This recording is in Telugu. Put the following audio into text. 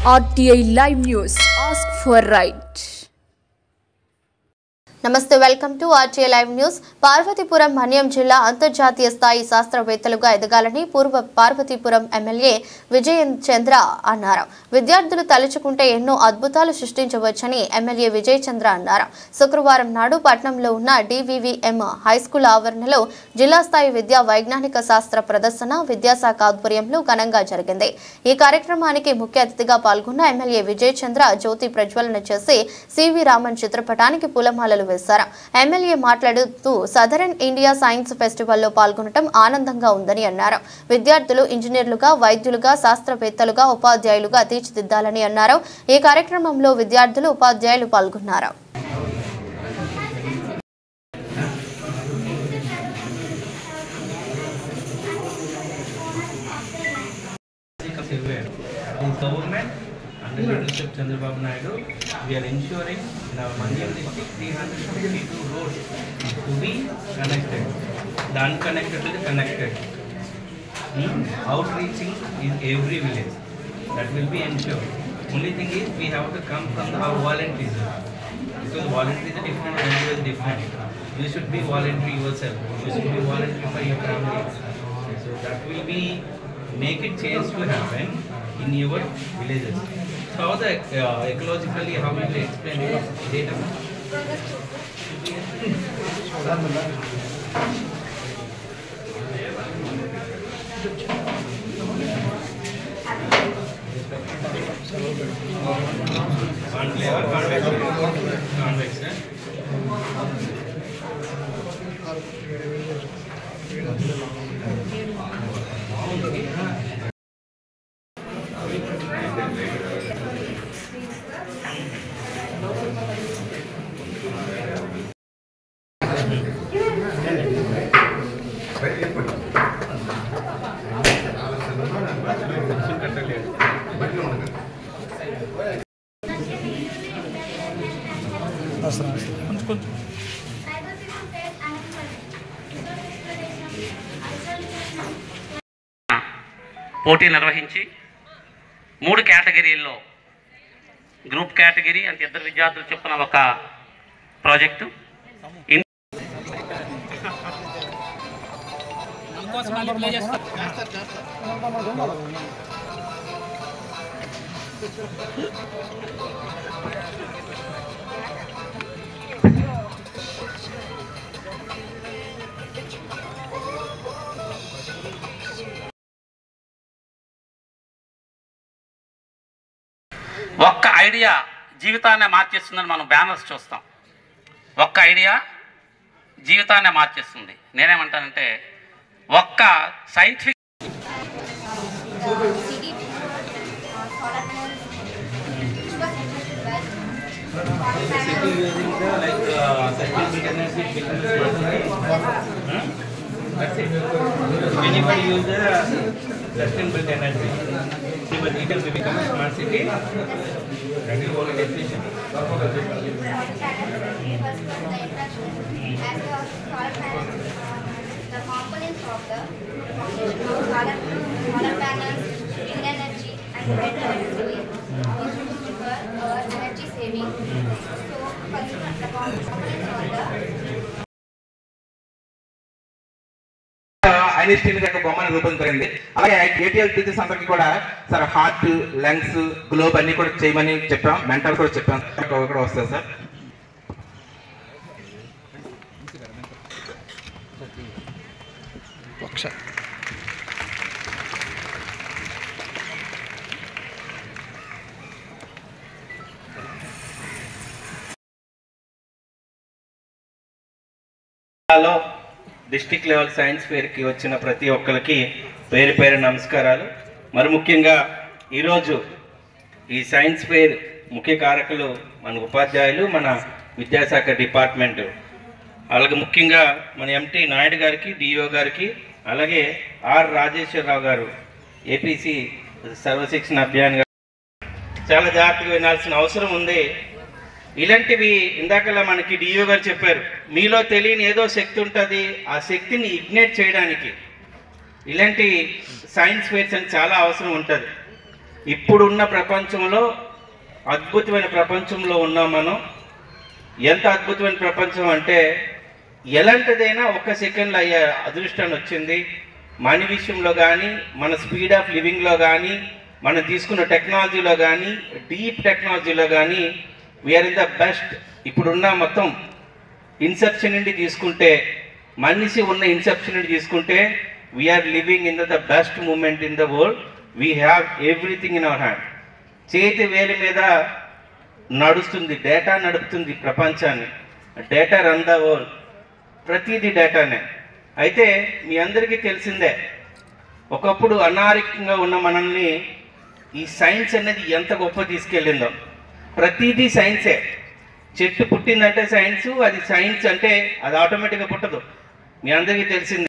RTI Live News. Ask for right. నమస్తే welcome to RTI live news. Parvathipuram Manyam జిల్లా అంతర్జాతీయ స్థాయి శాస్త్రవేత్తలుగా ఎదగాలని పూర్వ పార్వతీపురం ఎమ్మెల్యే విజయ్ చంద్ర అన్నారు. విద్యార్థులు తలుచుకుంటే ఎన్నో అద్భుతాలు సృష్టించవచ్చని ఎమ్మెల్యే విజయ్ చంద్ర అన్నారు. శుక్రవారం నాడు పట్నంలో ఉన్న DVVM హైస్కూల్ ఆవరణలో జిల్లా స్థాయి విద్యా వైజ్ఞానిక శాస్త్ర ప్రదర్శన విద్యాశాఖ ఆధ్వర్యంలో ఘనంగా జరిగింది. ఈ కార్యక్రమానికి ముఖ్య అతిథిగా పాల్గొన్న ఎమ్మెల్యే విజయ్ చంద్ర జ్యోతి ప్రజ్వలన చేసి CV రామన్ చిత్రపటానికి పూలమాలలు వేశారు. ఎమ్మెల్యే మాట్లాడుతూ సదరన్ ఇండియా సైన్స్ ఫెస్టివల్లో పాల్గొనడం ఆనందంగా ఉందని అన్నారు. విద్యార్థులు ఇంజనీర్లుగా, వైద్యులుగా, శాస్త్రవేత్తలుగా, ఉపాధ్యాయులుగా తీర్చిదిద్దాలని అన్నారు. ఈ కార్యక్రమంలో విద్యార్థులు, ఉపాధ్యాయులు పాల్గొన్నారు. Under leadership Chandrababu Naidu, we are ensuring in our Manyam district 352 roads to be connected. The unconnected to the connected. Outreaching in every village. That will be ensured. Only thing is we have to come from our volunteers. Because volunteers are different, individuals different. You should be voluntary yourself. You should be voluntary for your family. So that will be make it change to happen in your villages. So how the ecologically how will you explain it? Data? Convex. పోటీ నిర్వహించి 3 కేటగిరీల్లో గ్రూప్ కేటగిరీ అంటే ఇద్దరు విద్యార్థులు చొప్పున ఒక ప్రాజెక్టు, ఒక్క ఐడియా జీవితాన్ని మార్చేస్తుందని మనం బ్యానర్స్ చూస్తాం. ఒక్క ఐడియా జీవితాన్ని మార్చేస్తుంది. నేనేమంటానంటే ఒక్క scientific That's it. Anybody use the sustainable energy, but it will become a smart city. That is all decision. The components of the solar panels, wind energy, and hydroelectricity is used for energy saving. So, first the components of the Einstein యొక్క బొమ్మను రూపొందించింది. అలాగే ATL టీచర్స్ అందరికీ కూడా సార్ హార్ట్, లంగ్స్, గ్లోబ్ అన్ని కూడా చేయమని చెప్పాం. మెంటల్ కూడా చెప్పాం. కూడా వస్తుంది sir. Hello, district level science ఫేర్కి వచ్చిన ప్రతి ఒక్కరికి పేరు పేరు నమస్కారాలు. మరి ముఖ్యంగా ఈరోజు ఈ సైన్స్ ఫేర్ ముఖ్య కారకులు మన ఉపాధ్యాయులు, మన విద్యాశాఖ డిపార్ట్మెంటు, అలాగే ముఖ్యంగా మన MT నాయుడు గారికి, DO గారికి, అలాగే R రాజేశ్వరరావు గారు APC సర్వశిక్షణ అభియాన్ గారు చాలా జాగ్రత్తగా వినాల్సిన అవసరం ఉంది. ఇలాంటివి ఇందాకలా మనకి DO గారు చెప్పారు, మీలో తెలియని ఏదో శక్తి ఉంటుంది, ఆ శక్తిని ఇగ్నైట్ చేయడానికి ఇలాంటి సైన్స్ ఫేర్స్ అని చాలా అవసరం ఉంటుంది. ఇప్పుడున్న ప్రపంచంలో అద్భుతమైన ప్రపంచంలో ఉన్నాం మనం. ఎంత అద్భుతమైన ప్రపంచం అంటే ఎలాంటిదైనా ఒక్క సెకండ్లో అయ్యే అదృష్టాన్ని వచ్చింది. మనీ విషయంలో కానీ, మన స్పీడ్ ఆఫ్ లివింగ్లో కానీ, మనం తీసుకున్న టెక్నాలజీలో కానీ, డీప్ టెక్నాలజీలో కానీ వీఆర్ ఇన్ ద బెస్ట్. ఇప్పుడున్న మొత్తం ఇన్సెప్షన్ నుండి తీసుకుంటే, మనిషి ఉన్న ఇన్సెప్షన్ నుండి తీసుకుంటే we are living in the best moment in the world. We have everything in our hand. చేతి వేలి మీద నడుస్తుంది డేటా, నడుపుతుంది ప్రపంచాన్ని. Data run the world. ప్రతిదీ డేటానే. అయితే మీ అందరికీ తెలిసిందే, ఒకప్పుడు అనారోగ్యంగా ఉన్న మనల్ని ఈ సైన్స్ అనేది ఎంత గొప్ప తీసుకెళ్ళిందో. ప్రతిదీ సైన్సే. చెట్టు పుట్టిందంటే సైన్స్, అది సైన్స్ అంటే అది ఆటోమేటిక్గా పుట్టదు. మీ అందరికీ తెలిసిందే.